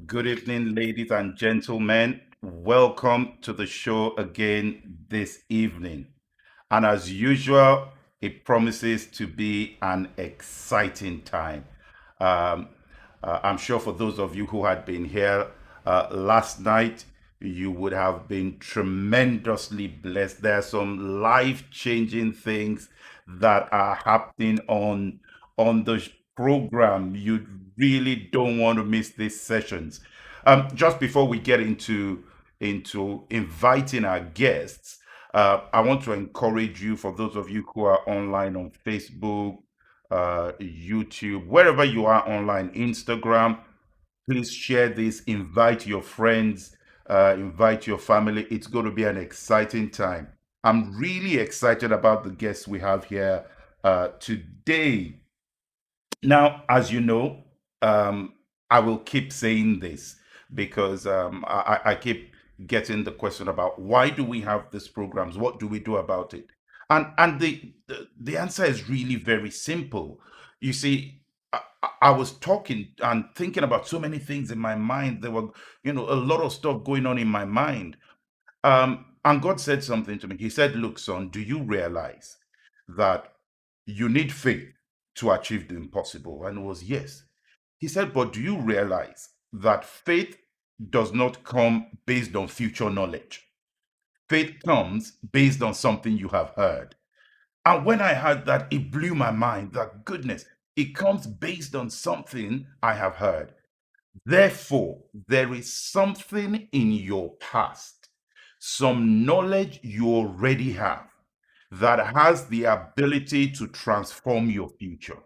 Good evening, ladies and gentlemen. Welcome to the show again this evening. And as usual, it promises to be an exciting time. Um, I'm sure for those of you who had been here last night, you would have been tremendously blessed. There are some life-changing things that are happening on the program. You really don't want to miss these sessions. Just before we get into inviting our guests, I want to encourage you, for those of you who are online on Facebook, YouTube, wherever you are online, Instagram, please share this, invite your friends, invite your family. It's going to be an exciting time. I'm really excited about the guests we have here today. Now, as you know, I will keep saying this because I keep getting the question about why do we have these programs? What do we do about it? And the answer is really very simple. You see, I was talking and thinking about so many things in my mind. There were, a lot of stuff going on in my mind. And God said something to me. He said, "Look, son, do you realize that you need faith to achieve the impossible?" And it was yes. He said, "But do you realize that faith does not come based on future knowledge? Faith comes based on something you have heard." And when I heard that, it blew my mind that goodness, it comes based on something I have heard. Therefore, there is something in your past, some knowledge you already have that has the ability to transform your future.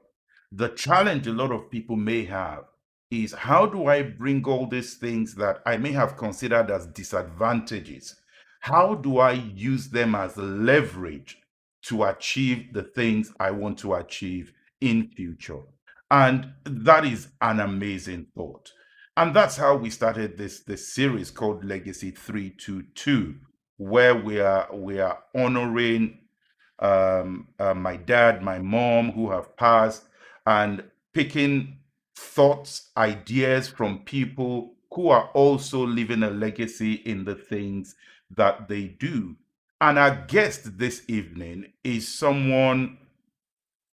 The challenge a lot of people may have is, how do I bring all these things that I may have considered as disadvantages? How do I use them as leverage to achieve the things I want to achieve in future? And that is an amazing thought. And that's how we started this series called Legacy 322, where we are honoring my dad, my mom who have passed, and picking thoughts, ideas from people who are also leaving a legacy in the things that they do. And our guest this evening is someone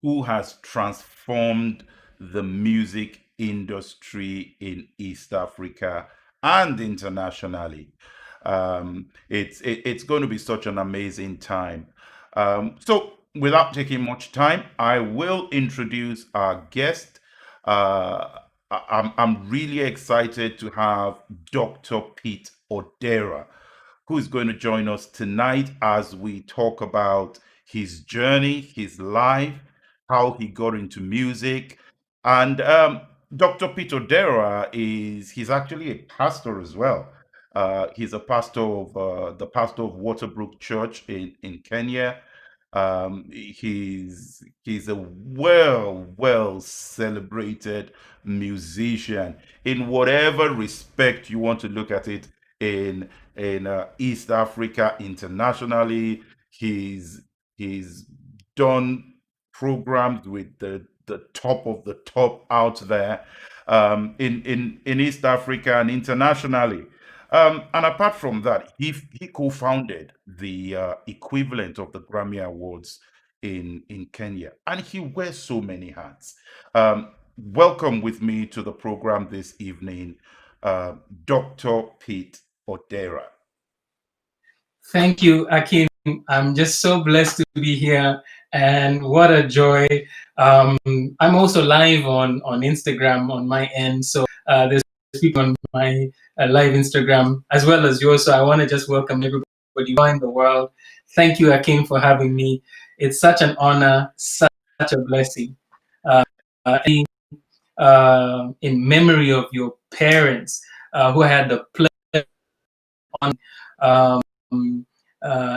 who has transformed the music industry in East Africa and internationally. It's going to be such an amazing time. So, without taking much time, I will introduce our guest. I'm really excited to have Dr. Pete Odera, who is going to join us tonight as we talk about his journey, his life, how he got into music. And Dr. Pete Odera he's actually a pastor as well. He's a pastor of the pastor of Waterbrook Church in Kenya. He's a well celebrated musician in whatever respect you want to look at it in East Africa internationally. He's done programs with the top of the top out there in East Africa and internationally. And apart from that, he co-founded the equivalent of the Grammy Awards in Kenya, and he wears so many hats. Welcome with me to the program this evening, uh, Dr. Pete Odera. Thank you, Akin. I'm just so blessed to be here, and what a joy. Um, I'm also live on Instagram on my end, so there's people on my live Instagram as well as yours. So I want to just welcome everybody in the world. Thank you, Akin, for having me. It's such an honor, such a blessing. Uh, in memory of your parents who had the pleasure on. Um,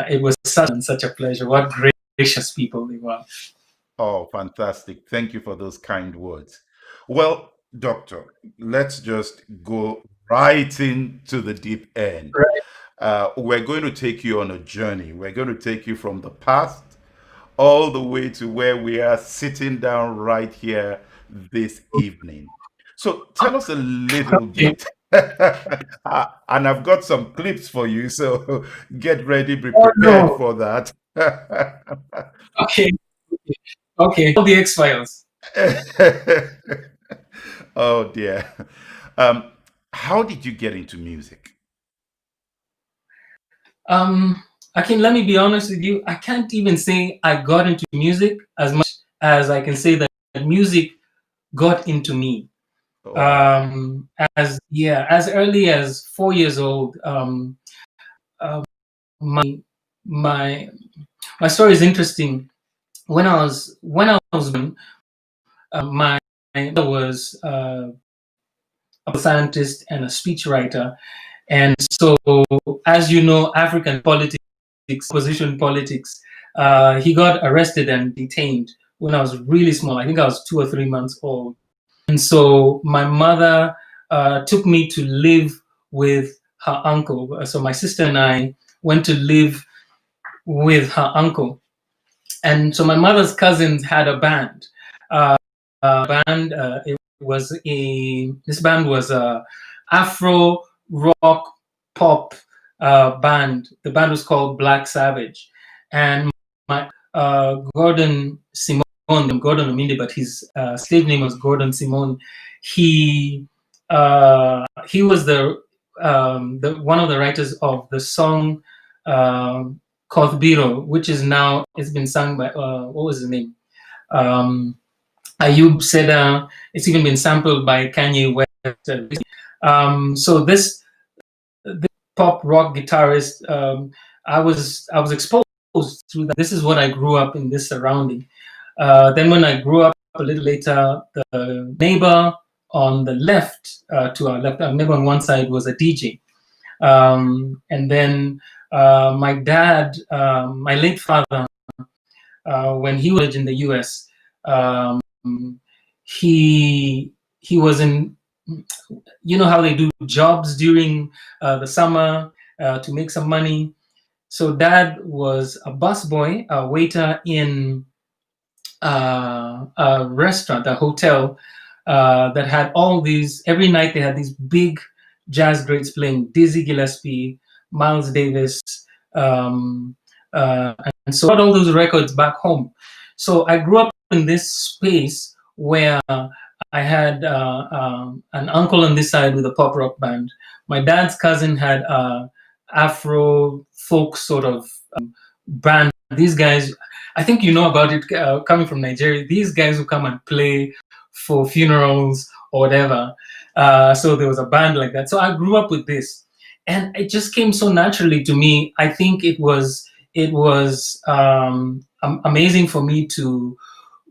it was such a pleasure. What gracious people they were. Oh, fantastic. Thank you for those kind words. Well, Doctor, let's just go right into the deep end. Right. We're going to take you on a journey. We're going to take you from the past all the way to where we are sitting down right here this evening. So tell us a little Okay. bit. And I've got some clips for you, so get ready, be Oh prepared no. for that. Okay. Okay. Okay. All the X Files. Oh dear. Um, how did you get into music? Um, Akin, let me be honest with you. I can't even say I got into music as much as I can say that music got into me. Wow. As early as 4 years old. Uh, my my my story is interesting. When I was born, my mother was a scientist and a speechwriter, and so as you know, African politics, opposition politics. He got arrested and detained when I was really small. I think I was 2 or 3 months old, and so my mother took me to live with her uncle. So my sister and I went to live with her uncle. And so my mother's cousins had a band. Uh, it was a this band was a Afro rock pop band. The band was called Black Savage, and my Gordon Ominde, but his stage name was Gordon Simone. He was the one of the writers of the song. Kothbiro, which is now it's been sung by what was his name? Um, Ayub Seda. It's even been sampled by Kanye West. So this pop rock guitarist, I was exposed through that. This is what I grew up in this surrounding. Then when I grew up a little later, the neighbor on the left, to our left, our neighbor on one side was a DJ. And then my dad, my late father, when he was in the U.S., um, he was in, you know how they do jobs during the summer to make some money. So dad was a busboy, a waiter in a restaurant, a hotel that had all these. Every night they had these big jazz greats playing: Dizzy Gillespie, Miles Davis, um, uh, and so I got all those records back home. So I grew up in this space where I had an uncle on this side with a pop rock band. My dad's cousin had a Afro folk sort of band. These guys, I think you know about it, coming from Nigeria. These guys who come and play for funerals or whatever. So there was a band like that. So I grew up with this, and it just came so naturally to me. I think it was amazing for me to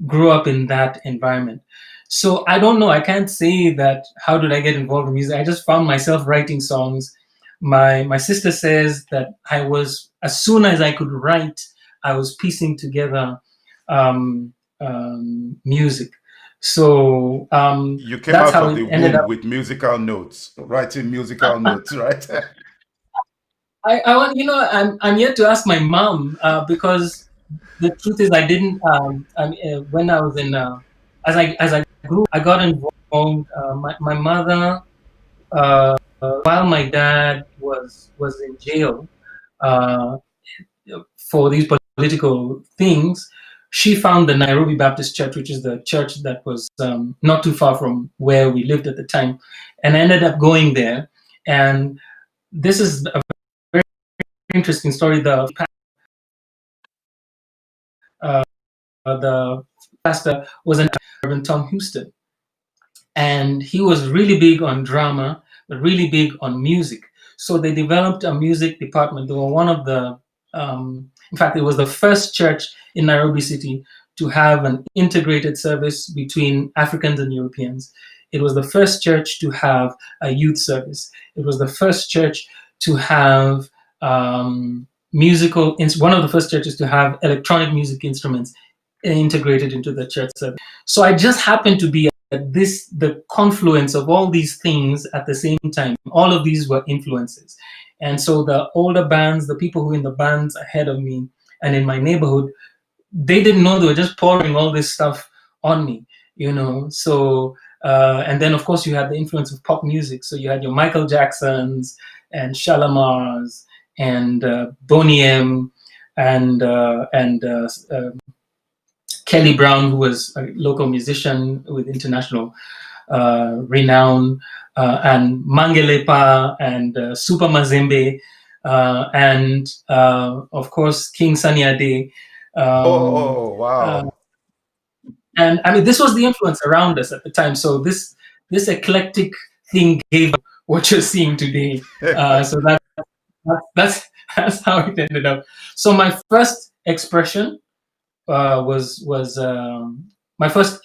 grow up in that environment. So I don't know. I can't say that. How did I get involved in music? I just found myself writing songs. My sister says that I was, as soon as I could write, I was piecing together um, music. So You came that's out how of it the ended womb up. with musical notes, writing musical notes, right? I want, I'm yet to ask my mom, because the truth is I didn't. When I was in, as I grew, I got involved. My mother, while my dad was in jail uh, for these political things, she found the Nairobi Baptist Church, which is the church that was not too far from where we lived at the time, and I ended up going there. And this is a very interesting story. The pastor was an Reverend Tom Houston, and he was really big on drama, but really big on music. So they developed a music department. They were one of the, in fact, it was the first church in Nairobi City to have an integrated service between Africans and Europeans. It was the first church to have a youth service. It was the first church to have one of the first churches to have electronic music instruments integrated into the church service. So I just happened to be the confluence of all these things at the same time. All of these were influences. And so the older bands, the people who were in the bands ahead of me and in my neighborhood, they didn't know, they were just pouring all this stuff on me. So And then, of course, you had the influence of pop music. So you had your Michael Jacksons and Shalamars and Boney M and Kelly Brown, who was a local musician with international renown, and Mangelepa and Super Mazembe, and of course King Sunny Ade. Oh, Uh, wow. and I mean, this was the influence around us at the time. So this eclectic thing gave what you're seeing today. So that's that's how it ended up. So my first expression was my first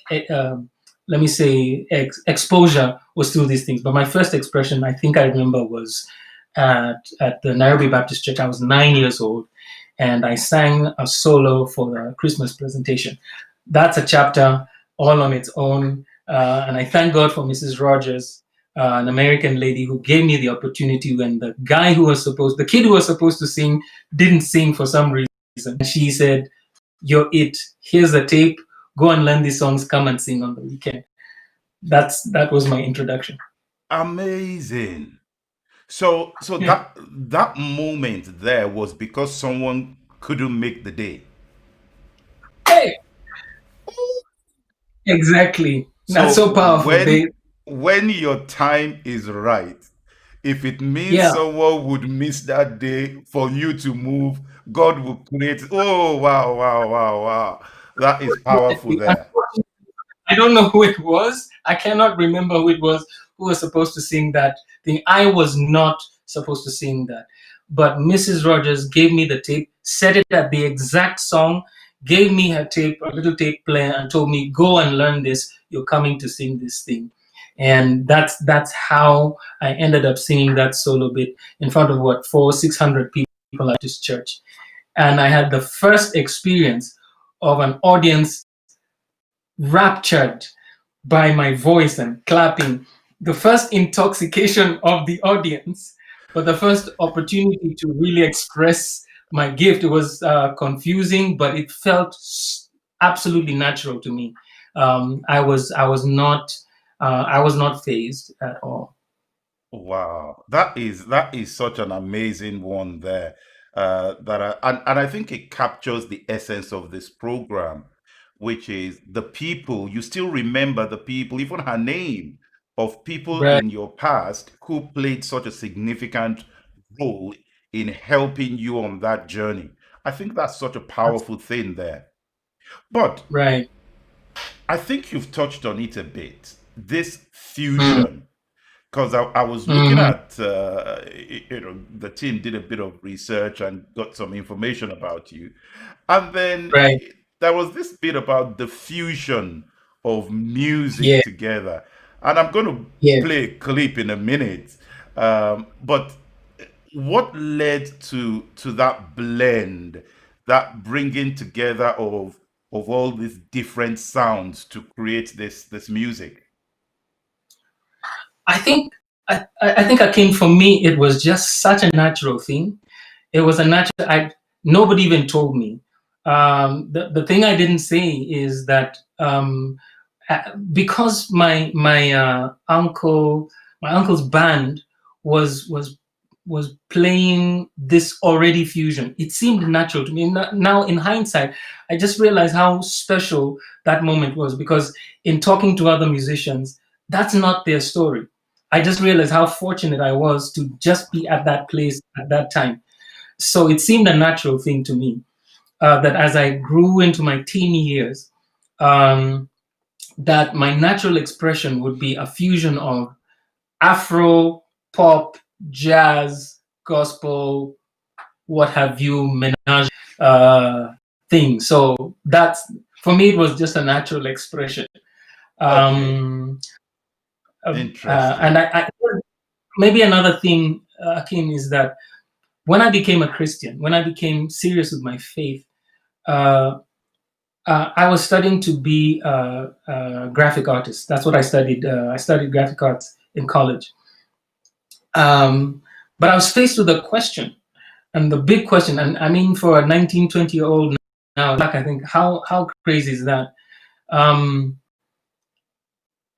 let me say exposure was through these things. But my first expression, I think I remember, was at the Nairobi Baptist Church. I was 9 years old, and I sang a solo for the Christmas presentation. That's a chapter all on its own, and I thank God for Mrs. Rogers, an American lady who gave me the opportunity when the kid who was supposed to sing didn't sing for some reason. And she said, "You're it. Here's the tape. Go and learn these songs. Come and sing on the weekend." That was my introduction. Amazing. So Yeah. that moment there was because someone couldn't make the day. Hey, exactly. That's So so powerful. when your time is right, if it means Yeah, someone would miss that day for you to move, God will create. Oh, wow, wow, wow, wow. That is powerful definitely. there. I don't know who it was. I cannot remember who it was who was supposed to sing that thing. I was not supposed to sing that. But Mrs. Rogers gave me the tape, set it at the exact song, gave me her tape, a little tape player, and told me, "Go and learn this. You're coming to sing this thing." And that's how I ended up singing that solo bit in front of what, 600 people at this church. And I had the first experience of an audience raptured by my voice and clapping, the first intoxication of the audience, but the first opportunity to really express my gift. It was confusing, but it felt absolutely natural to me. I was not phased at all. Wow, that is such an amazing one there. And I think it captures the essence of this program, which is the people. You still remember the people, even her name, of people Right, in your past who played such a significant role in helping you on that journey. I think that's such a powerful thing there. But right. I think you've touched on it a bit. This Mm, fusion, because I was looking hmm. at the team did a bit of research and got some information about you, and then Right. there was this bit about the fusion of music Yeah. together, and I'm going to Yeah. play a clip in a minute. But what led to that blend, that bringing together of all these different sounds to create this music? I think Akin, for me, it was just such a natural thing. It was a natural. Nobody even told me. The thing I didn't say is that because my uncle's band was playing this already fusion. It seemed natural to me. Now, in hindsight, I just realized how special that moment was, because in talking to other musicians, that's not their story. I just realized how fortunate I was to just be at that place at that time. So it seemed a natural thing to me, that as I grew into my teen years, um, that my natural expression would be a fusion of Afro, pop, jazz, gospel, what have you, menage thing. So that's, for me, it was just a natural expression. Okay, Um, and interesting. maybe another thing, Akim, is that when I became a Christian, when I became serious with my faith, uh, I was studying to be a graphic artist. That's what I studied. I studied graphic arts in college. Um, but I was faced with a question, and the big question, and I mean, for a 19, 20-year-old now, like, I think, how crazy is that? Um,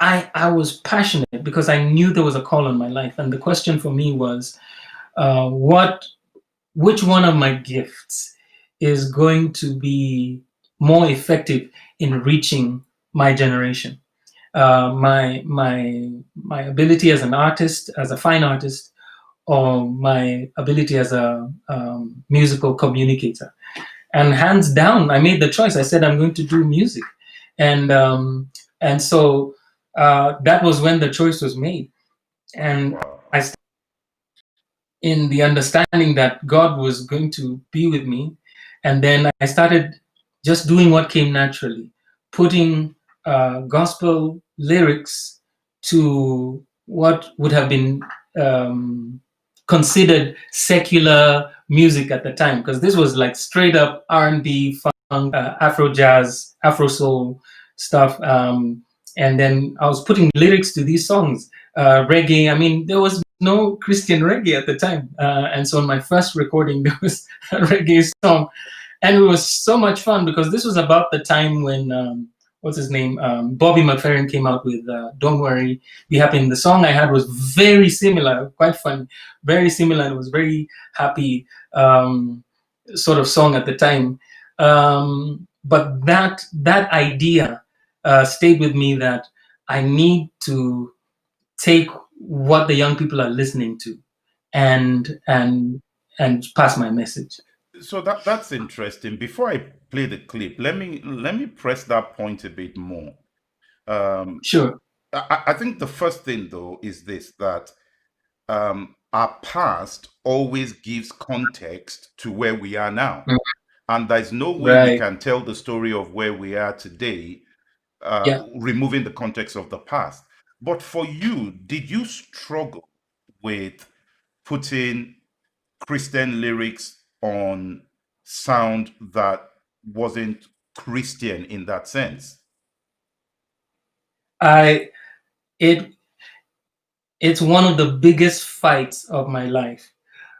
I was passionate because I knew there was a call on my life, and the question for me was, what which one of my gifts is going to be more effective in reaching my generation? My ability as an artist, as a fine artist, or my ability as a musical communicator. And hands down, I made the choice. I said I'm going to do music, and so that was when the choice was made. And Wow. I, in the understanding that God was going to be with me, and then I started just doing what came naturally, putting gospel lyrics to what would have been um, considered secular music at the time, because this was like straight up R&B, funk, Afro jazz, Afro soul stuff. And then I was putting lyrics to these songs, reggae. I mean, there was no Christian reggae at the time, and so on my first recording there was a reggae song, and it was so much fun because this was about the time when what's his name, Bobby McFerrin came out with "Don't Worry, Be Happy." And the song I had was very similar, quite fun, very similar, and it was very happy sort of song at the time. But that idea stayed with me, that I need to take what the young people are listening to and pass my message. So that's interesting. Before I play the clip, let me press that point a bit more. Um, Sure. I think the first thing though is this, that our past always gives context to where we are now. Mm. And there's no way we Right. can tell the story of where we are today, Yeah. removing the context of the past. But for you, did you struggle with putting Christian lyrics on sound that wasn't Christian in that sense? I it it's one of the biggest fights of my life.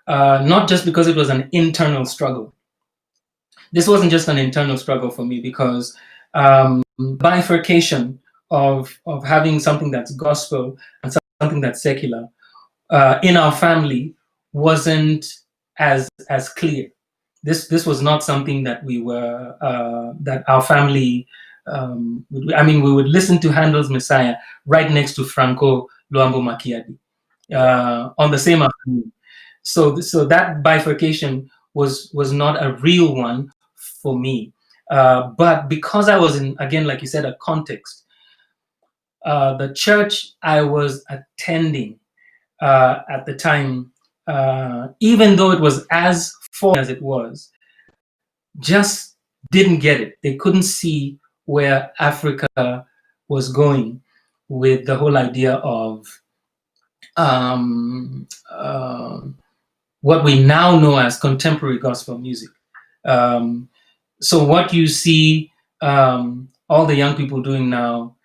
Not just because it was an internal struggle. This wasn't just an internal struggle for me, because bifurcation of having something that's gospel and something that's secular in our family wasn't as clear. This was not something that we were that our family. I mean, we would listen to Handel's Messiah right next to Franco Luambo Macchiati Wow. on the same afternoon. So that bifurcation was not a real one for me. But because I was in, again, like you said, a context, the church I was attending at the time, even though it was as foreign as it was, just didn't get it. They couldn't see where Africa was going with the whole idea of um, uh, what we now know as contemporary gospel music. Um, so what you see all the young people doing now,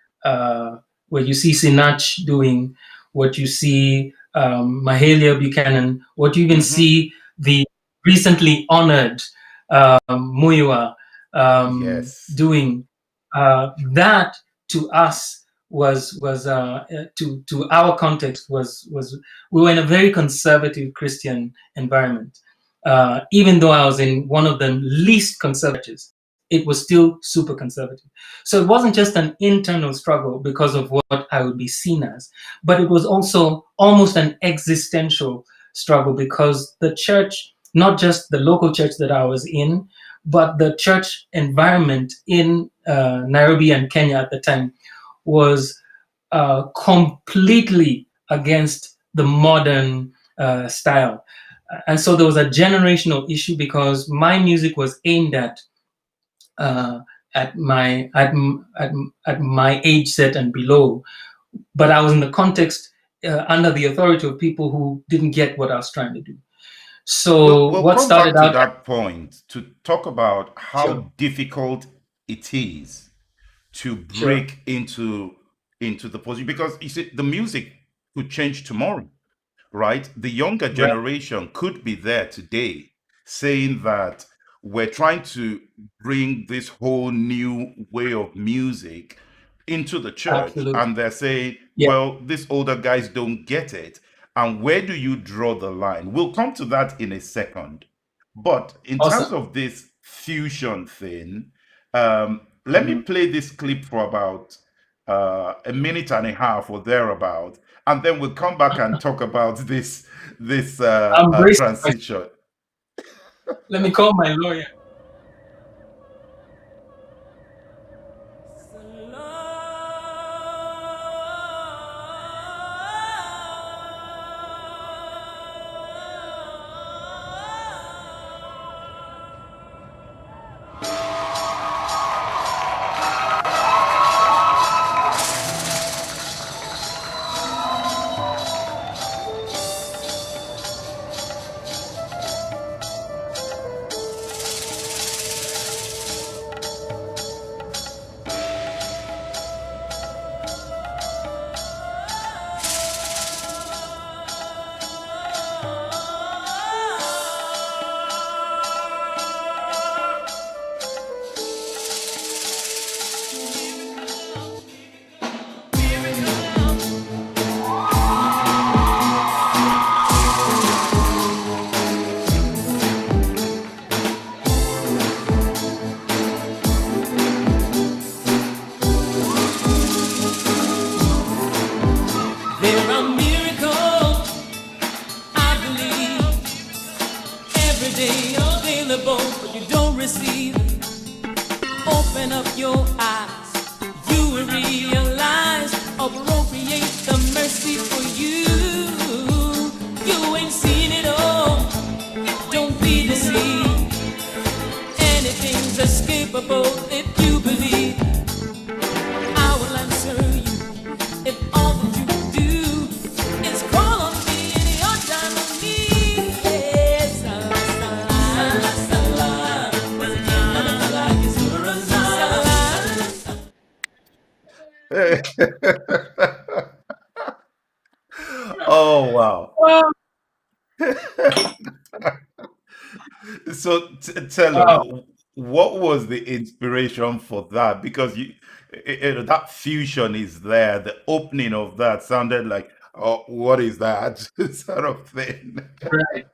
what you see Sinach doing, what you see Mahalia Buchanan, what you even Hmm. see the recently honored Muiwa Yes. doing, that to us to our context was we were in a very conservative Christian environment. Even though I was in one of the least conservatives, it was still super conservative. So it wasn't just an internal struggle because of what I would be seen as, but it was also almost an existential struggle, because the church, not just the local church that I was in, but the church environment in Nairobi and Kenya at the time was completely against the modern style. And so there was a generational issue, because my music was aimed uh, at my age set and below, but I was in the context under the authority of people who didn't get what I was trying to do. We'll, So we'll what come back started to out, that point to talk about sure, how difficult it is to sure, break into the position, because you see the music could change tomorrow, right? The younger right, generation could be there today saying that we're trying to bring this whole new way of music into the church, Absolutely. and they're saying, Yeah. well, these older guys don't get it. And where do you draw the line? We'll come to that in a second. But in terms Awesome. of this fusion thing, let me Mhm. play this clip for about a minute and a half or thereabout, and then we'll come back and talk about this I'm bracing myself. transition. Let me call my lawyer. There are miracles, I believe, every day available, but you don't receive. Open up your eyes, you will realize, appropriate the mercy for you. You ain't seen it all, don't be deceived. Anything's escapable if you believe. I will answer you if all that you do is call on me in your time of need. Yes, salah, salah, salah. Once again, I'm like it's Oh wow. Oh, So tell us, wow. what was the inspiration for that? Because that fusion is there. The opening of that sounded like, oh, what is that sort of thing? Right.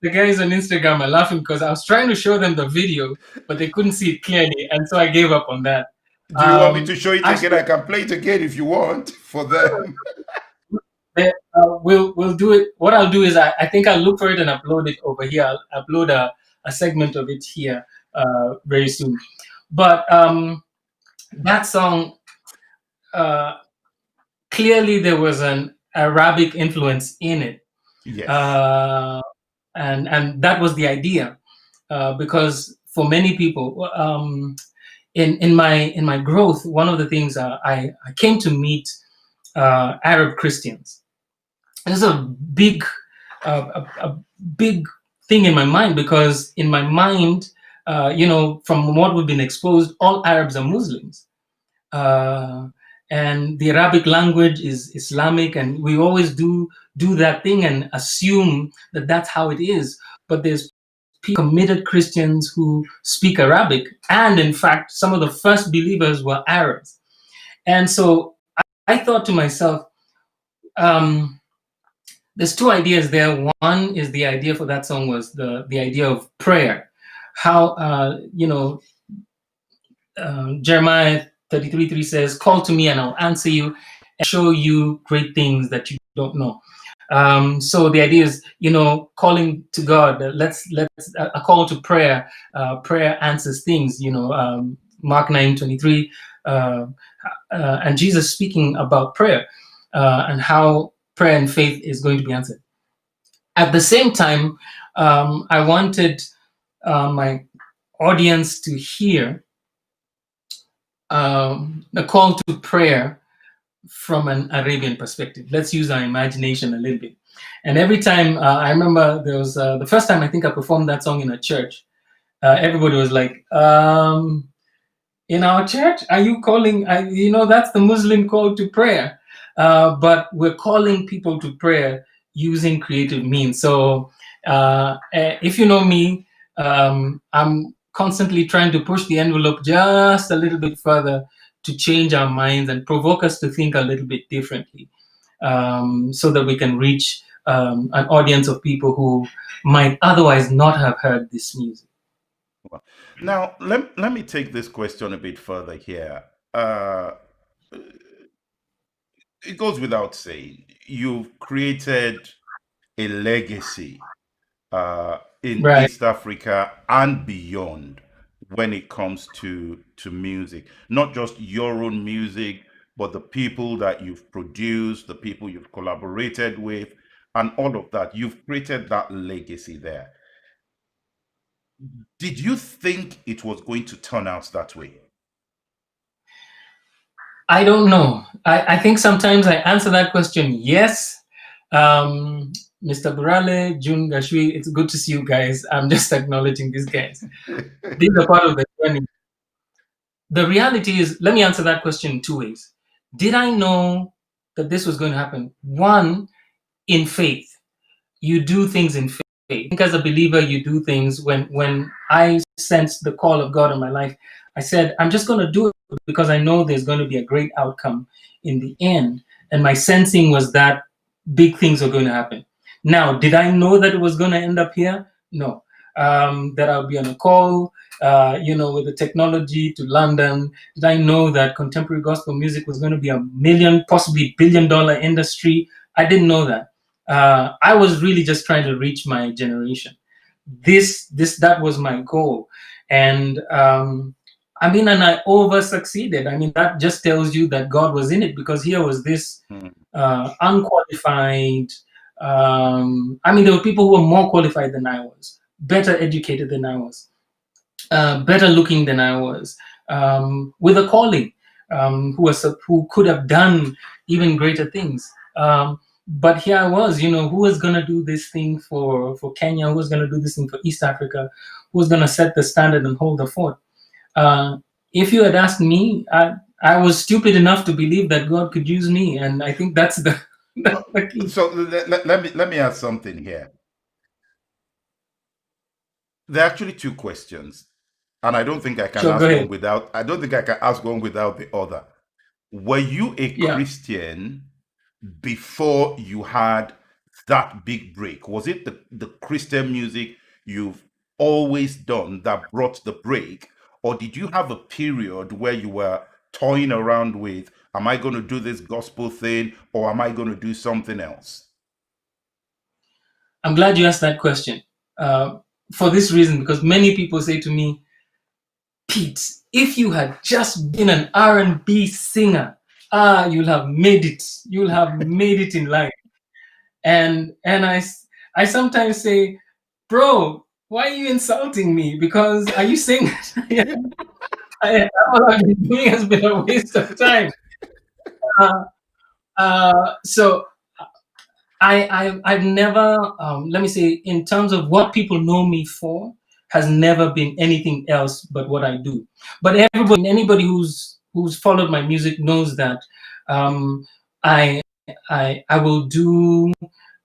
The guys on Instagram are laughing because I was trying to show them the video, but they couldn't see it clearly, and so I gave up on that. Do you want me to show it again? Actually, I can play it again if you want for them. we'll do it. What I'll do is I think I'll look for it and upload it over here. I'll upload a segment of it here very soon. But that song, clearly there was an Arabic influence in it. Yes. And that was the idea, because for many people, in my growth, one of the things I came to meet Arab Christians. This is a big thing in my mind, because in my mind, from what we've been exposed, all Arabs are Muslims. And the Arabic language is Islamic, and we always do that thing and assume that that's how it is. But there's committed Christians who speak Arabic, and in fact, some of the first believers were Arabs. And so I thought to myself, there's two ideas there. One is the idea for that song was the idea of prayer. How Jeremiah 33:3 says, "Call to me and I'll answer you and show you great things that you don't know." So the idea is, calling to God. Let's a call to prayer. Prayer answers things. Mark 9:23, and Jesus speaking about prayer and how prayer and faith is going to be answered. At the same time, I wanted my audience to hear the call to prayer from an Arabian perspective. Let's use our imagination a little bit. And every time, I remember there was the first time I think I performed that song in a church, everybody was like, in our church, are you calling, that's the Muslim call to prayer. But we're calling people to prayer using creative means. So if you know me, I'm constantly trying to push the envelope just a little bit further to change our minds and provoke us to think a little bit differently, so that we can reach an audience of people who might otherwise not have heard this music. Now, let me take this question a bit further here. Uh, it goes without saying, you've created a legacy in Right. East Africa and beyond when it comes to music. Not just your own music, but the people that you've produced, the people you've collaborated with, and all of that. You've created that legacy there. Did you think it was going to turn out that way? I don't know. I think sometimes I answer that question yes. Mr. Burale, June Gashui, it's good to see you guys. I'm just acknowledging these guys. These are part of the journey. The reality is, let me answer that question in two ways. Did I know that this was going to happen? One, in faith. You do things in faith. I think as a believer, you do things. When I sensed the call of God in my life, I said, I'm just going to do it because I know there's going to be a great outcome in the end. And my sensing was that big things are going to happen. Now, did I know that it was going to end up here? No. That I'll be on a call, with the technology to London. Did I know that contemporary gospel music was going to be a million, possibly $1 billion industry? I didn't know that. I was really just trying to reach my generation. That was my goal. And and I over succeeded. That just tells you that God was in it, because here was this unqualified. There were people who were more qualified than I was, better educated than I was, better looking than I was, with a calling, who could have done even greater things. But here I was, who was going to do this thing for Kenya? Who was going to do this thing for East Africa? Who was going to set the standard and hold the fort? If you had asked me, I was stupid enough to believe that God could use me. And I think that's the key. So let me ask something here. There are actually two questions, and I don't think I can ask one without. I don't think I can ask one without the other. Were you a Christian before you had that big break? Was it the Christian music you've always done that brought the break, or did you have a period where you were toying around with, am I going to do this gospel thing, or am I going to do something else? I'm glad you asked that question. For this reason, because many people say to me, Pete, if you had just been an R&B singer, you'll have made it. You'll have made it in life. And I sometimes say, bro, why are you insulting me? Because are you saying all I've been doing has been a waste of time? So I've never, let me say, in terms of what people know me for, has never been anything else but what I do. But anybody who's followed my music knows that I will do.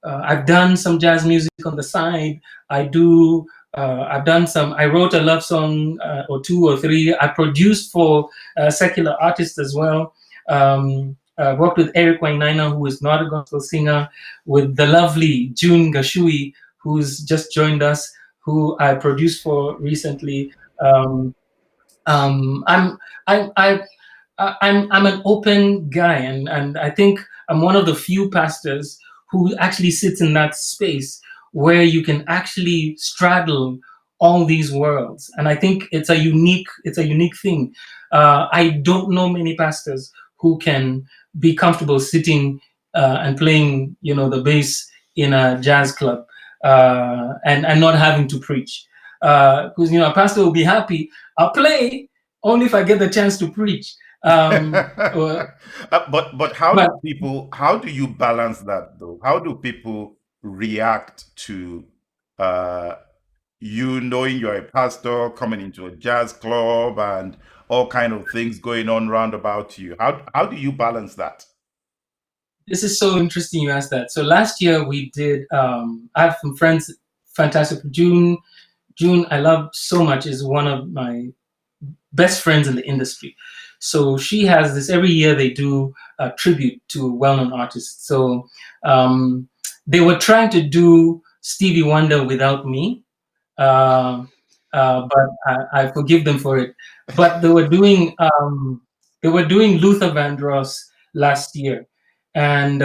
I've done some jazz music on the side. I've done some. I wrote a love song or two or three. I produced for secular artists as well. Worked with Eric Wainaina, who is not a gospel singer, with the lovely June Gashui, who's just joined us, who I produced for recently. I'm an open guy, and I think I'm one of the few pastors who actually sits in that space where you can actually straddle all these worlds. And I think it's a unique thing. I don't know many pastors who can be comfortable sitting and playing, the bass in a jazz club and not having to preach. Because a pastor will be happy. I'll play only if I get the chance to preach. But how do you balance that though? How do people react to you knowing you're a pastor coming into a jazz club and all kind of things going on round about you? How do you balance that? This is so interesting you asked that. So last year we did, I have some friends, fantastic. June, I love so much, is one of my best friends in the industry. So she has this every year. They do a tribute to well-known artists. So they were trying to do Stevie Wonder without me, uh, but I forgive them for it. But they were doing Luther Vandross last year, and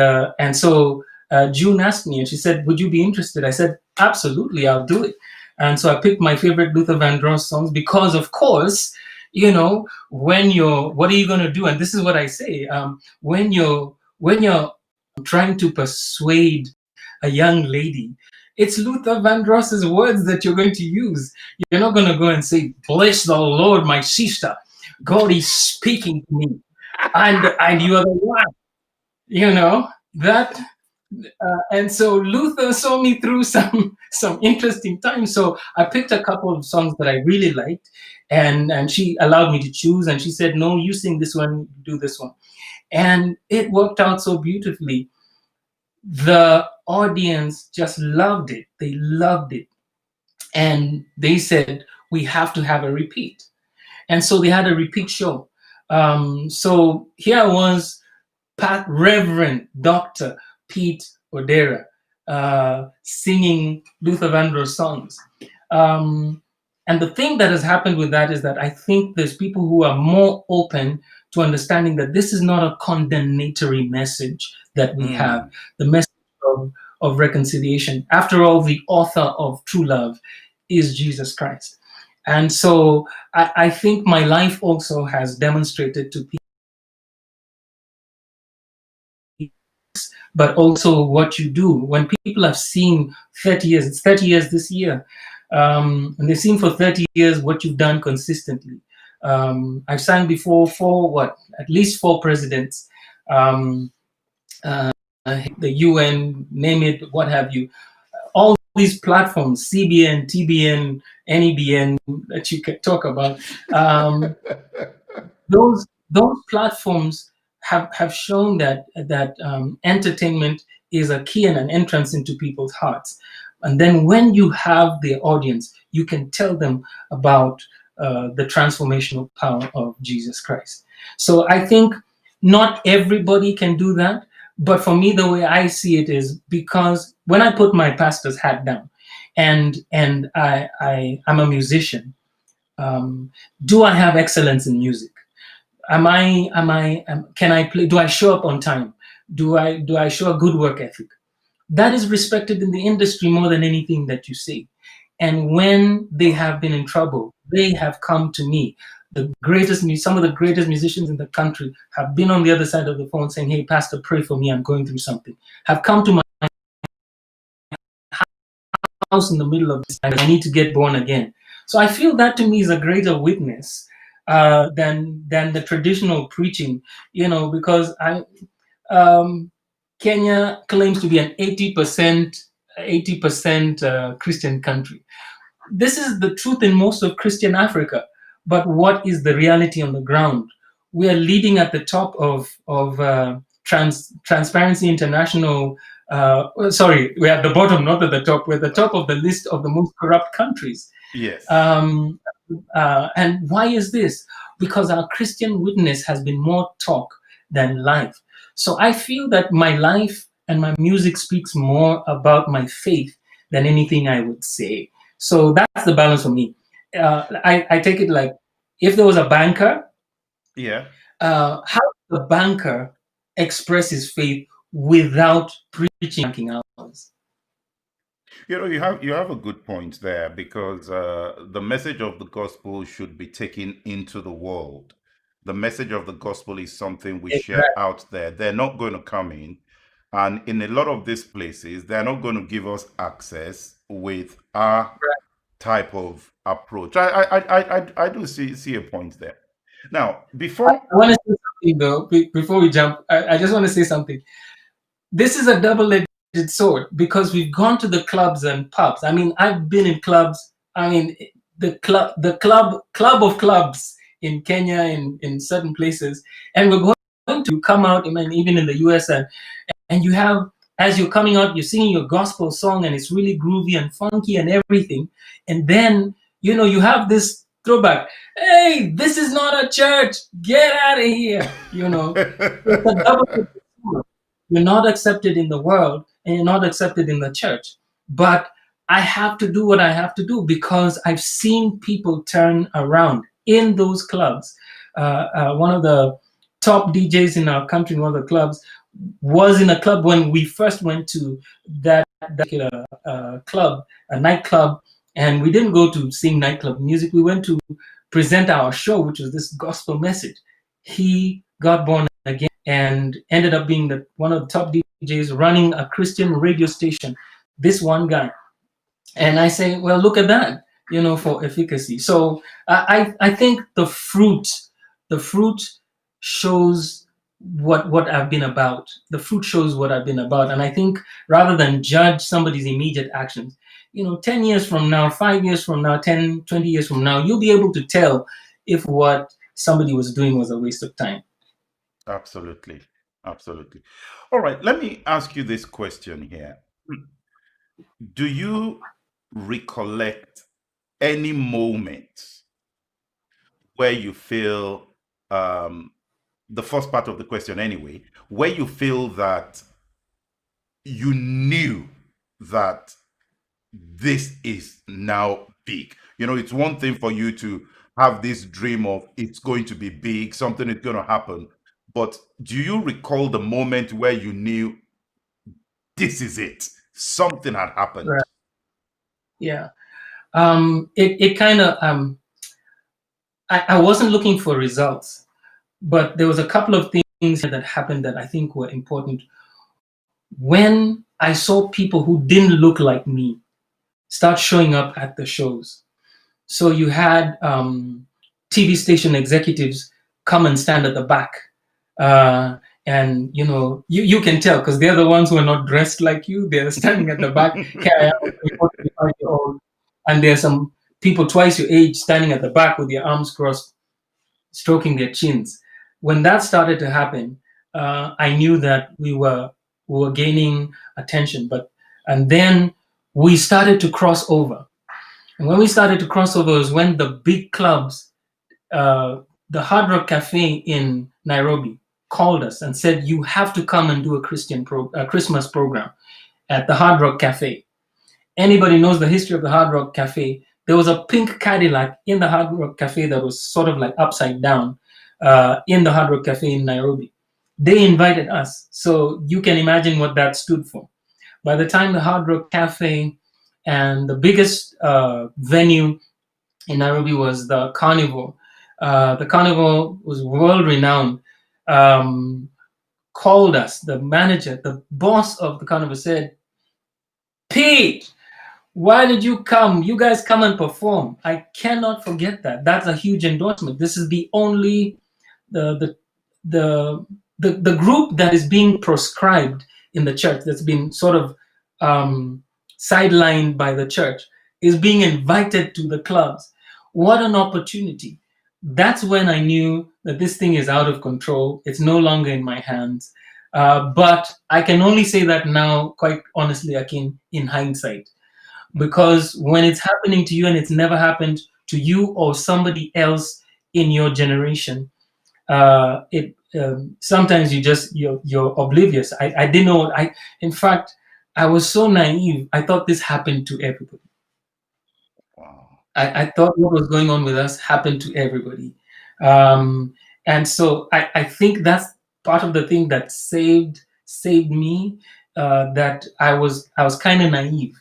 so June asked me, and she said, "Would you be interested?" I said, "Absolutely, I'll do it." And so I picked my favorite Luther Vandross songs because, of course, when you're, what are you going to do? And this is what I say: when you're trying to persuade a young lady, it's Luther Vandross's words that you're going to use. You're not going to go and say, "Bless the Lord, my sister. God is speaking to me," and you are the one, that. And so Luther saw me through some interesting times. So I picked a couple of songs that I really liked, and she allowed me to choose. And she said, "No, you sing this one, do this one," and it worked out so beautifully. The audience just loved it. They loved it, and they said, "We have to have a repeat." And so they had a repeat show. So here I was, Reverend Dr. Pete Odera, singing Luther Vandross songs. And the thing that has happened with that is that I think there's people who are more open to understanding that this is not a condemnatory message that we have, the message of reconciliation. After all, the author of true love is Jesus Christ. And so I think my life also has demonstrated to people, but also what you do. When people have seen 30 years, it's 30 years this year, and they've seen for 30 years what you've done consistently. I've sang before for at least 4 presidents, the UN, name it, what have you. All these platforms, CBN, TBN, NEBN, that you can talk about, those platforms have shown that entertainment is a key and an entrance into people's hearts. And then when you have the audience, you can tell them about the transformational power of Jesus Christ. So I think not everybody can do that. But for me, the way I see it is, because when I put my pastor's hat down and I'm a musician, do I have excellence in music? Can I play? Do I show up on time? Do I show a good work ethic? That is respected in the industry more than anything that you say. And when they have been in trouble, they have come to me. Some of the greatest musicians in the country have been on the other side of the phone saying, "Hey, Pastor, pray for me. I'm going through something." Have come to my house in the middle of this time. I need to get born again. So I feel that to me is a greater witness than the traditional preaching, because Kenya claims to be an 80% Christian country. This is the truth in most of Christian Africa. But what is the reality on the ground? We are leading at the top of Transparency International. We're at the bottom, not at the top. We're at the top of the list of the most corrupt countries. Yes. And why is this? Because our Christian witness has been more talk than life. So I feel that my life and my music speaks more about my faith than anything I would say. So that's the balance for me. I take it like, if there was a banker, how does the banker express his faith without preaching banking hours? You have a good point there, because the message of the gospel should be taken into the world. The message of the gospel is something we share out there. They're not going to come in, and in a lot of these places, they're not going to give us access with our type of approach. I do see a point there. Now, before I want to say something though, before we jump, I just want to say something. This is a double-edged sword, because we've gone to the clubs and pubs. I mean, I've been in clubs. I mean, the club of clubs in Kenya, in certain places, and we're going to come out, I mean, even in the US, and you have, as you're coming out, you're singing your gospel song, and it's really groovy and funky and everything. And then, you have this throwback. Hey, this is not a church. Get out of here. It's a double-edged sword. You're not accepted in the world and you're not accepted in the church. But I have to do what I have to do because I've seen people turn around in those clubs. One of the top DJs in our country, in one of the clubs, was in a club when we first went to that particular club, a nightclub, and we didn't go to sing nightclub music. We went to present our show, which was this gospel message. He got born again and ended up being one of the top DJs running a Christian radio station. This one guy. And I say, well, look at that, for efficacy. So I think the fruit shows what I've been about. The fruit shows what I've been about. And I think rather than judge somebody's immediate actions, 10 years from now, 5 years from now, 10, 20 years from now, you'll be able to tell if what somebody was doing was a waste of time. Absolutely. Absolutely. All right. Let me ask you this question here. Do you recollect any moment where you feel, the first part of the question anyway, where you feel that you knew that this is now big? It's one thing for you to have this dream of it's going to be big, something is going to happen. But do you recall the moment where you knew this is it? Something had happened. Right. Yeah. It kind of, I wasn't looking for results, but there was a couple of things that happened that I think were important. When I saw people who didn't look like me start showing up at the shows. So you had TV station executives come and stand at the back. And you can tell because they're the ones who are not dressed like you. They're standing at the back. Here I am, 45-year-old, and there's some people twice your age standing at the back with their arms crossed, stroking their chins. When that started to happen, I knew that we were gaining attention. And then we started to cross over. And when we started to cross over was when the big clubs, the Hard Rock Cafe in Nairobi, called us and said, you have to come and do a Christmas program at the Hard Rock Cafe. Anybody knows the history of the Hard Rock Cafe? There was a pink Cadillac in the Hard Rock Cafe that was sort of like upside down in the Hard Rock Cafe in Nairobi. They invited us. So you can imagine what that stood for. By the time the Hard Rock Cafe and the biggest venue in Nairobi was the Carnival. The Carnival was world-renowned. Called us, the manager, the boss of the Carnival said, Pete, why did you come? You guys come and perform. I cannot forget that. That's a huge endorsement. This is the only, the group that is being proscribed in the church, that's been sort of sidelined by the church, is being invited to the clubs. What an opportunity. That's when I knew that this thing is out of control. It's no longer in my hands. But I can only say that now, quite honestly, Akin, in hindsight. Because when it's happening to you and it's never happened to you or somebody else in your generation, sometimes you're oblivious. I didn't know. In fact, I was so naive. I thought this happened to everybody. Wow. I thought what was going on with us happened to everybody. And so I think that's part of the thing that saved me, that I was kind of naive.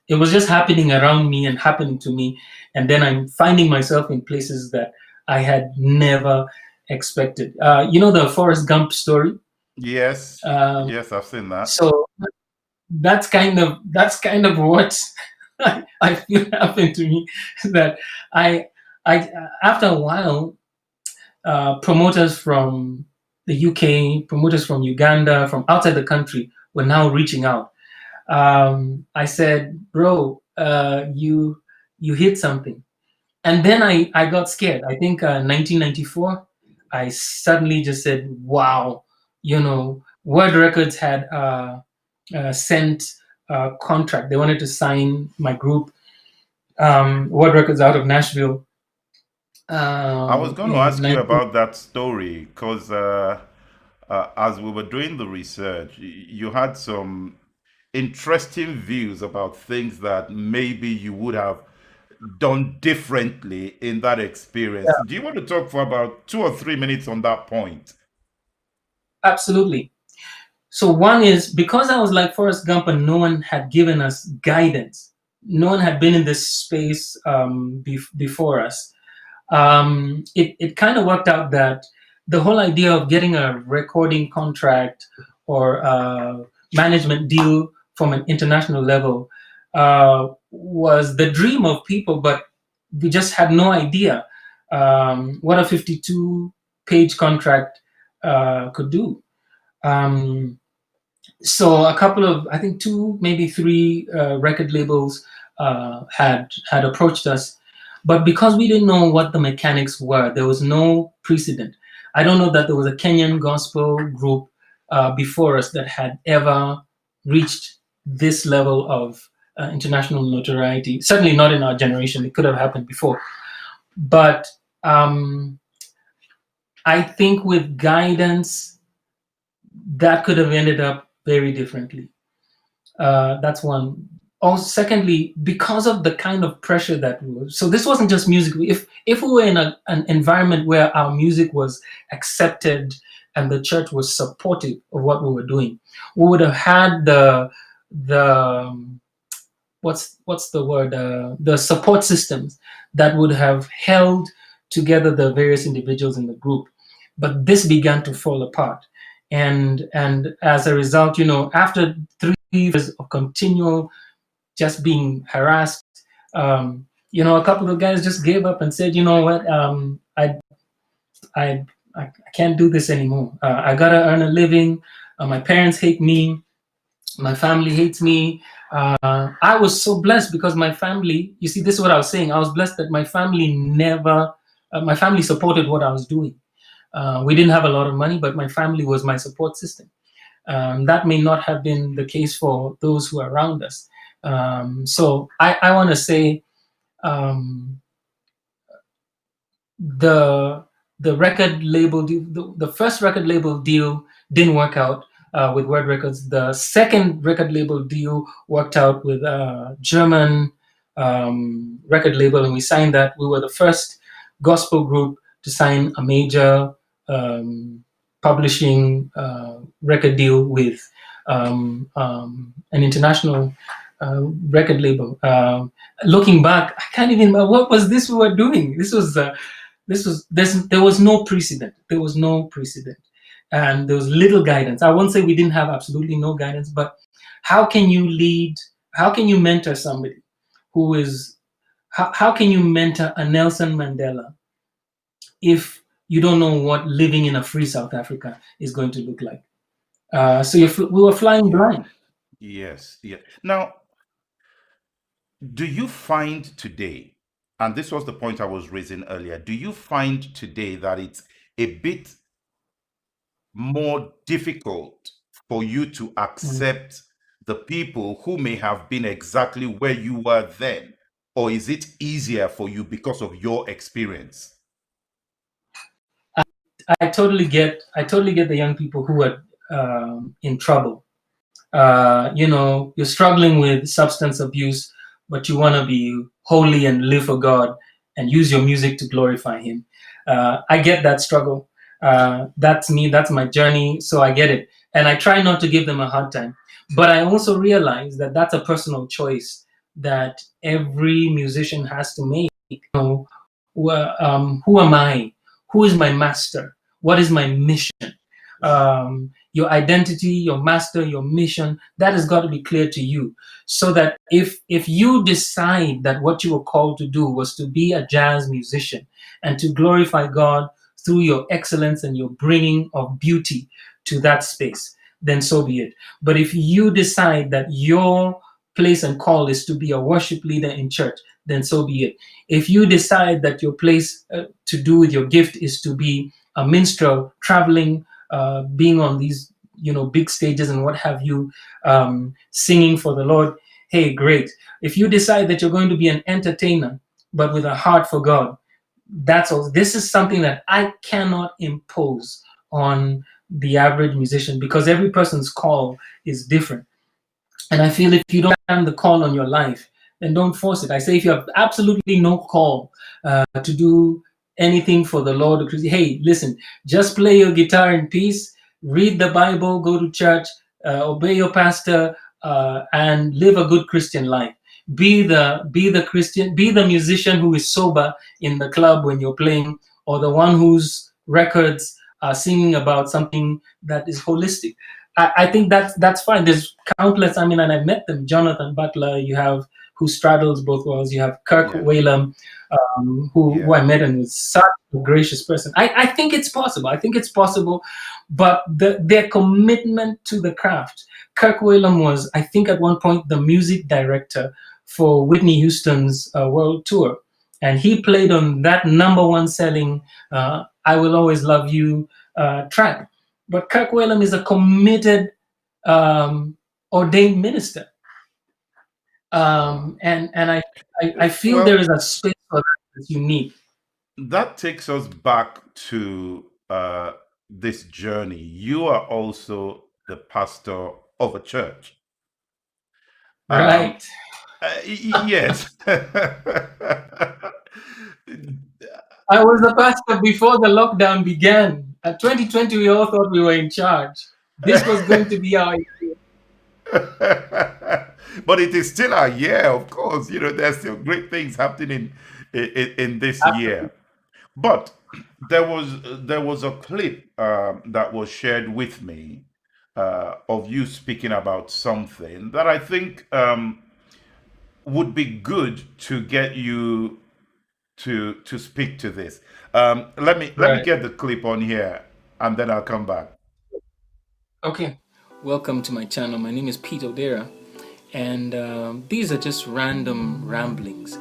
It was just happening around me and happening to me. And then I'm finding myself in places that I had never expected. The Forrest Gump story? Yes. Yes, I've seen that. So that's kind of what I feel happened to me, that I after a while, promoters from the UK, promoters from Uganda, from outside the country were now reaching out. I said, bro, you hit something. And then I got scared. I think 1994, I suddenly just said, wow, Word Records had sent a contract. They wanted to sign my group, Word Records out of Nashville. I was going to in ask you 19. about that story because as we were doing the research, you had some interesting views about things that maybe you would have done differently in that experience. Do you want to talk for about 2 or 3 minutes on that point? Absolutely. So one is because I was like Forrest Gump and no one had given us guidance. No one had been in this space before us. It kind of worked out that the whole idea of getting a recording contract or a management deal from an international level was the dream of people, but we just had no idea what a 52-page contract could do. Um, so a couple of, I think two, maybe three record labels had approached us, but because we didn't know what the mechanics were, there was no precedent. I don't know that there was a Kenyan gospel group before us that had ever reached this level of international notoriety. Certainly not in our generation. It could have happened before, but I think with guidance, that could have ended up very differently. That's one. Also, secondly, because of the kind of pressure that we were, so this wasn't just music. If we were in an environment where our music was accepted and the church was supportive of what we were doing, we would have had the what's the word, the support systems that would have held together the various individuals in the group. But this began to fall apart, and as a result, after 3 years of continual just being harassed, a couple of guys just gave up and said, you know what, I I can't do this anymore. I gotta earn a living. My parents hate me. My family hates me. I was so blessed because my family, you see, this is what I was saying. I was blessed that my family supported what I was doing. We didn't have a lot of money, but my family was my support system. That may not have been the case for those who are around us. So I want to say um, the record label deal, the first record label deal didn't work out with Word Records. The second record label deal worked out with a German record label, and we signed that. We were the first gospel group to sign a major publishing record deal with an international record label. Looking back, I can't even remember what was this we were doing. There was no precedent. There was no precedent, and there was little guidance. I won't say we didn't have absolutely no guidance, but how can you lead? How can you mentor somebody who is? How can you mentor a Nelson Mandela if you don't know what living in a free South Africa is going to look like? So we were flying blind. Yes, yeah. Now, do you find today, and this was the point I was raising earlier, do you find today that it's a bit more difficult for you to accept the people who may have been exactly where you were then? Or is it easier for you because of your experience? I totally get the young people who are in trouble. You're struggling with substance abuse, but you want to be holy and live for God and use your music to glorify Him. I get that struggle. That's me. That's my journey. So I get it, and I try not to give them a hard time. But I also realize that that's a personal choice that every musician has to make. Who am I? Who is my master? What is my mission? Your identity, your master, your mission, that has got to be clear to you. So that if you decide that what you were called to do was to be a jazz musician and to glorify God through your excellence and your bringing of beauty to that space, then so be it. But if you decide that your place and call is to be a worship leader in church, then so be it. If you decide that your place to do with your gift is to be a minstrel, traveling, being on these big stages and what have you, singing for the Lord, hey, great. If you decide that you're going to be an entertainer but with a heart for God, that's all. This is something that I cannot impose on the average musician, because every person's call is different. And I feel if you don't have the call on your life, then don't force it. I say if you have absolutely no call to do anything for the Lord, hey, listen, just play your guitar in peace, read the Bible, go to church, obey your pastor, and live a good Christian life. Be the Christian, be the musician who is sober in the club when you're playing, or the one whose records are singing about something that is holistic. I think that's fine. There's countless. I mean, and I've met them. Jonathan Butler, you have, who straddles both worlds. You have Kirk Yeah. Whalum, who I met, and was such a gracious person. I think it's possible. I think it's possible, but their commitment to the craft. Kirk Whalum was, I think, at one point the music director for Whitney Houston's world tour, and he played on that number one selling "I Will Always Love You" track. But Kirk Whalum is a committed, ordained minister, and I feel there is a space for that that's unique. That takes us back to this journey. You are also the pastor of a church. Um, Right. yes. I was the pastor before the lockdown began. At 2020, we all thought we were in charge. This was going to be our year. But it is still a year, of course. There's still great things happening in this year. But there was a clip that was shared with me of you speaking about something that I think would be good to get you to speak to this. Let me Right. get the clip on here, and then I'll come back. Okay. Welcome to my channel. My name is Pete Odera, and these are just random ramblings.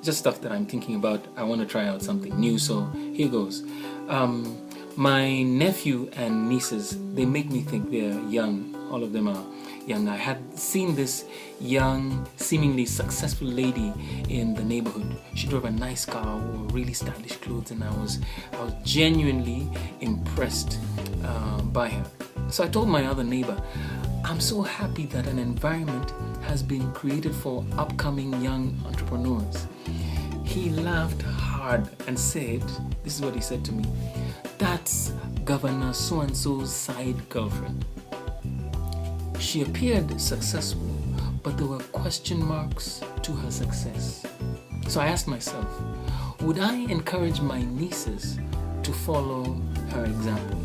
Just stuff that I'm thinking about. I want to try out something new, so here goes. My nephew and nieces, they make me think they're young. All of them are young. I had seen this young, seemingly successful lady in the neighborhood. She drove a nice car, wore really stylish clothes, and I was genuinely impressed by her. So I told my other neighbor, I'm so happy that an environment has been created for upcoming young entrepreneurs. He laughed hard and said, this is what he said to me, that's Governor so-and-so's side girlfriend. She appeared successful, but there were question marks to her success. So I asked myself, would I encourage my nieces to follow her example?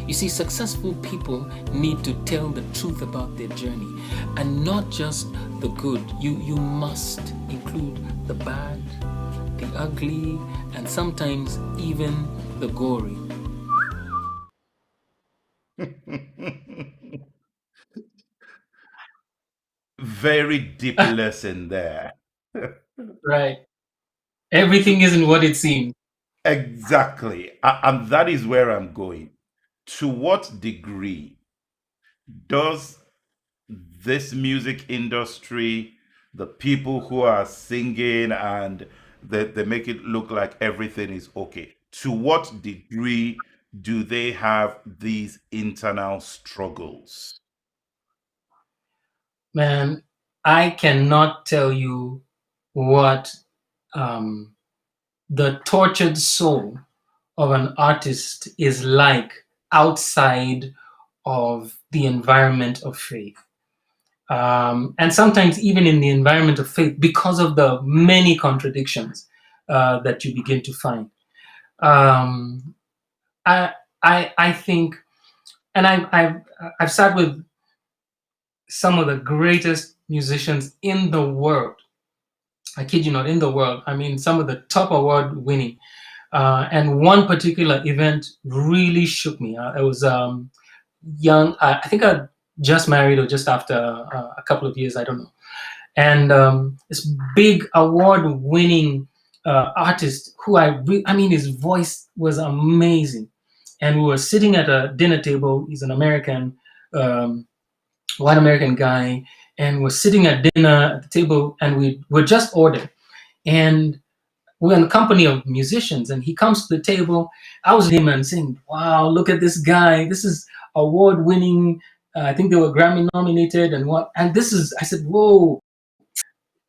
You see, successful people need to tell the truth about their journey, and not just the good. You must include the bad, the ugly, and sometimes even the gory. Very deep lesson there. Right. Everything isn't what it seems. Exactly. And that is where I'm going. To what degree does this music industry, the people who are singing and they make it look like everything is okay, to what degree do they have these internal struggles? Man, I cannot tell you what the tortured soul of an artist is like outside of the environment of faith. And sometimes even in the environment of faith, because of the many contradictions that you begin to find. Um, I think, and I've sat with some of the greatest musicians in the world. I kid you not, in the world. I mean, some of the top award winning. And one particular event really shook me. I was young. I think I just married or just after a couple of years. I don't know. And this big award-winning artist who I mean, his voice was amazing. And we were sitting at a dinner table. He's an American, white American guy, and we're sitting at dinner at the table, and we were just ordered. And we're in the company of musicians, and he comes to the table. I was with him and saying, "Wow, look at this guy! This is award-winning. I think they were Grammy nominated, and what? And this is." I said, "Whoa!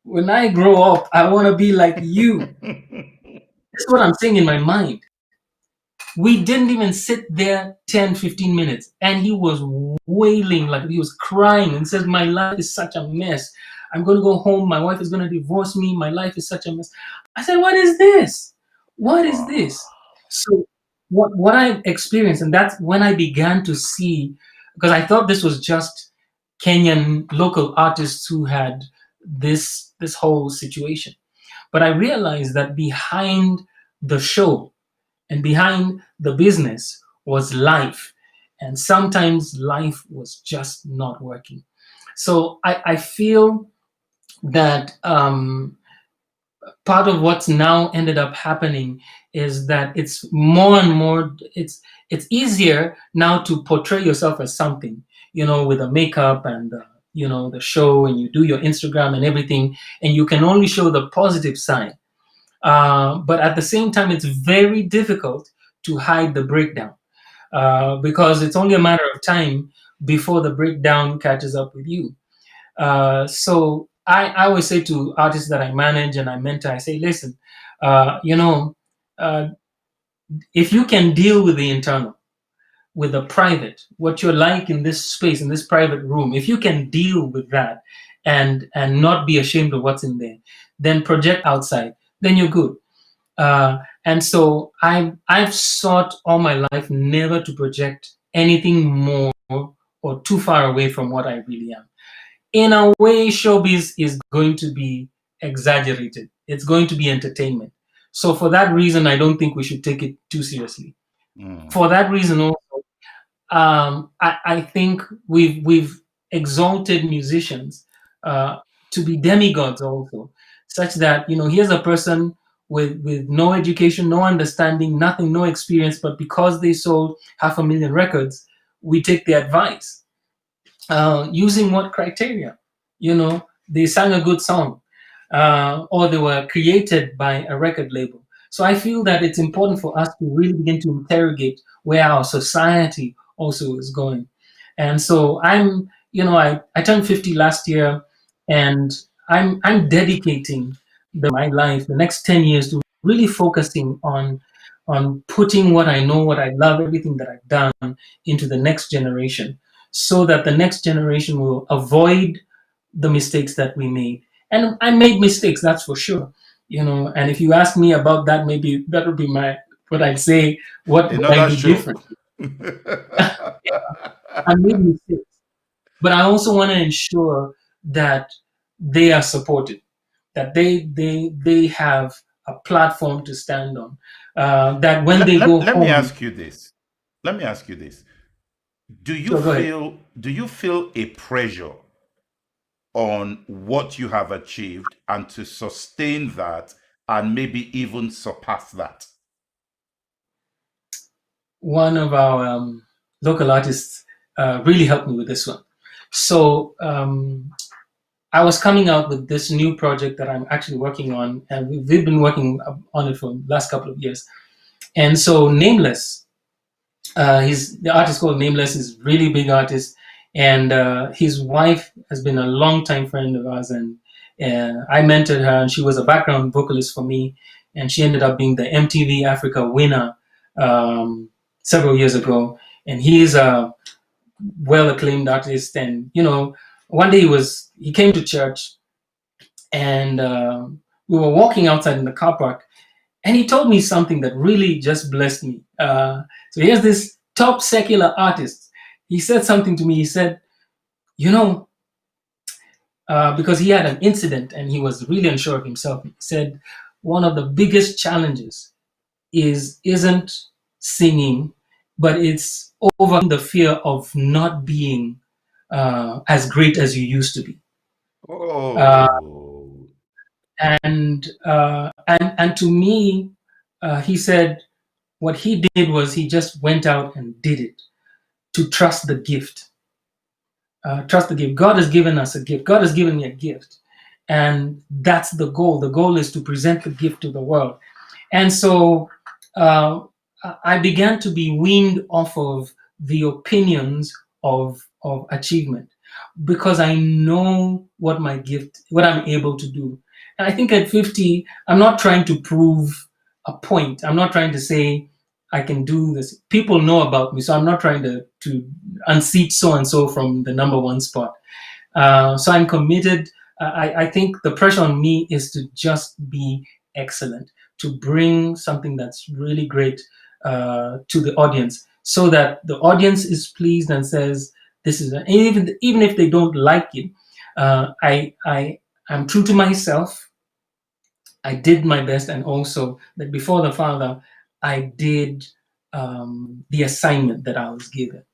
When I grow up, I want to be like you." That's what I'm saying in my mind. We didn't even sit there 10, 15 minutes, and he was wailing, like he was crying, and says, "My life is such a mess. I'm going to go home. My wife is going to divorce me. My life is such a mess." I said, "What is this? What is this?" So what I experienced, and that's when I began to see, because I thought this was just Kenyan local artists who had this whole situation. But I realized that behind the show and behind the business was life. And sometimes life was just not working. So I feel that part of what's now ended up happening is that it's more and more, it's easier now to portray yourself as something, with the makeup and the show, and you do your Instagram and everything, and you can only show the positive side. But at the same time, it's very difficult to hide the breakdown, because it's only a matter of time before the breakdown catches up with you. So I always say to artists that I manage and I mentor, I say, listen, uh, if you can deal with the internal, with the private, what you're like in this space, in this private room, if you can deal with that and not be ashamed of what's in there, then project outside, then you're good. And so I've sought all my life never to project anything more or too far away from what I really am. In a way, showbiz is going to be exaggerated. It's going to be entertainment. So for that reason, I don't think we should take it too seriously. For that reason, also, I think we've exalted musicians to be demigods also, such that here's a person with no education, no understanding, nothing, no experience, but because they sold 500,000 records, we take the advice. Using what criteria? They sang a good song, or they were created by a record label. So I feel that it's important for us to really begin to interrogate where our society also is going. And so I turned 50 last year, and I'm dedicating my life, the next 10 years, to really focusing on putting what I know, what I love, everything that I've done into the next generation, so that the next generation will avoid the mistakes that we made. And I made mistakes, that's for sure. And if you ask me about that, maybe that would be what I'd say. What would I do different? I made mistakes, but I also want to ensure that they are supported, that they have a platform to stand on. That when they go home. Let me ask you this. Do you Sure, feel a pressure on what you have achieved and to sustain that and maybe even surpass that? One of our local artists really helped me with this one. So I was coming out with this new project that I'm actually working on, and we've been working on it for the last couple of years. And so Nameless, the artist called Nameless, is a really big artist, and his wife has been a longtime friend of ours, and I mentored her, and she was a background vocalist for me, and she ended up being the MTV Africa winner several years ago. And he's a well-acclaimed artist, and one day he came to church, and we were walking outside in the car park, and he told me something that really just blessed me. So here's this top secular artist. He said something to me. He said, because he had an incident and he was really unsure of himself. He said, one of the biggest challenges isn't singing, but it's over the fear of not being as great as you used to be. And to me, he said what he did was he just went out and did it, to trust the gift. Trust the gift. God has given us a gift. God has given me a gift. And that's the goal. The goal is to present the gift to the world. And so uh, I began to be weaned off of the opinions of achievement, because I know what my gift, what I'm able to do. And I think at 50, I'm not trying to prove a point. I'm not trying to say I can do this. People know about me, so I'm not trying to unseat so and so from the number one spot. So I'm committed. I think the pressure on me is to just be excellent, to bring something that's really great to the audience, so that the audience is pleased and says, "This is," and even if they don't like it, I'm true to myself. I did my best, and also that before the Father, I did the assignment that I was given.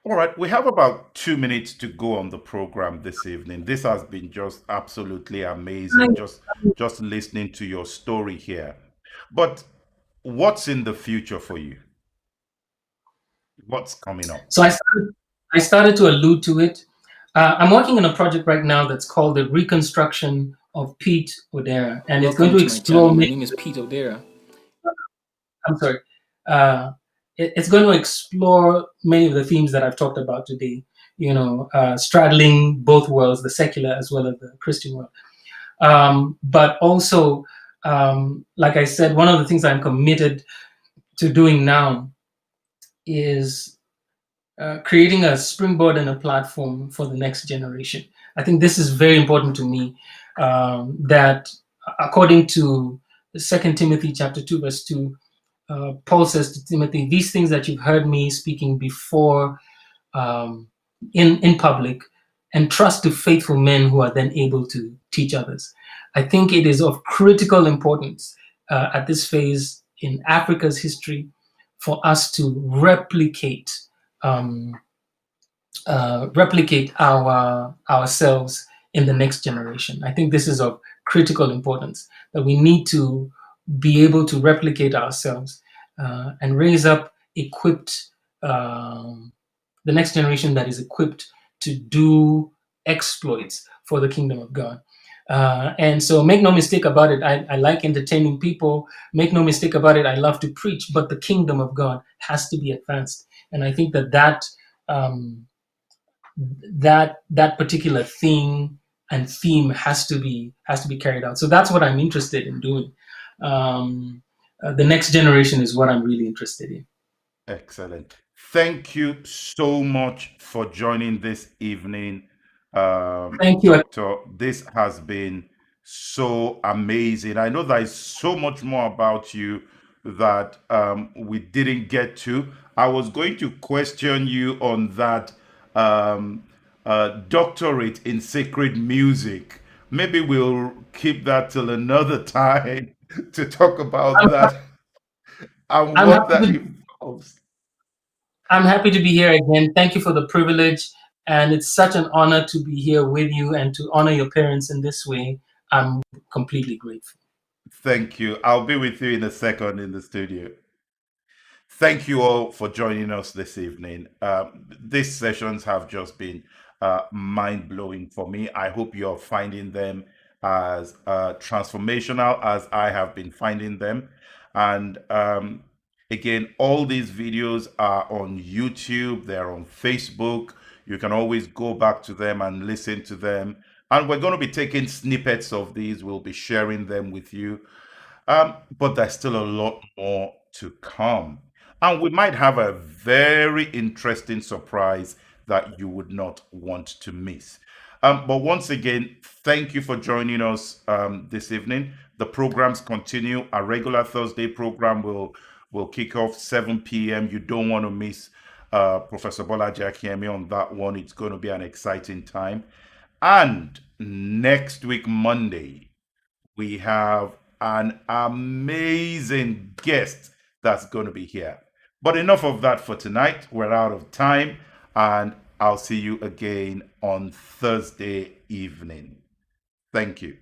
All right, we have about 2 minutes to go on the program this evening. This has been just absolutely amazing, just listening to your story here. But what's in the future for you? What's coming up? So I started to allude to it. I'm working on a project right now that's called the Reconstruction of Pete Odera, and it's going to explore. My name is Pete Odera. I'm sorry. Uh, it's going to explore many of the themes that I've talked about today. Straddling both worlds, the secular as well as the Christian world. But also, like I said, one of the things I'm committed to doing now is creating a springboard and a platform for the next generation. I think this is very important to me. That according to 2 Timothy chapter 2 verse 2, Paul says to Timothy, "These things that you've heard me speaking before in public, entrust to faithful men who are then able to teach others." I think it is of critical importance at this phase in Africa's history for us to um, replicate ourselves in the next generation. I think this is of critical importance, that we need to be able to replicate ourselves and raise up equipped, the next generation that is equipped to do exploits for the kingdom of God. And so make no mistake about it, I like entertaining people. Make no mistake about it, I love to preach, but the kingdom of God has to be advanced. And I think that particular thing and theme has to be carried out. So that's what I'm interested in doing. The next generation is what I'm really interested in. Excellent. Thank you so much for joining this evening, Thank you. Doctor. This has been so amazing. I know there is so much more about you that we didn't get to. I was going to question you on that doctorate in sacred music. Maybe we'll keep that till another time to talk about that and I'm what happy that to, involves. I'm happy to be here again. Thank you for the privilege. And it's such an honor to be here with you and to honor your parents in this way. I'm completely grateful. Thank you. I'll be with you in a second in the studio. Thank you all for joining us this evening. These sessions have just been mind blowing for me. I hope you're finding them as transformational as I have been finding them. And again, all these videos are on YouTube, they're on Facebook. You can always go back to them and listen to them. And we're going to be taking snippets of these, we'll be sharing them with you. But there's still a lot more to come. And we might have a very interesting surprise that you would not want to miss. But once again, thank you for joining us this evening. The programs continue. Our regular Thursday program will kick off 7 p.m. You don't want to miss Professor Bolaji Akinyemi on that one. It's going to be an exciting time. And next week, Monday, we have an amazing guest that's going to be here. But enough of that for tonight. We're out of time, and I'll see you again on Thursday evening. Thank you.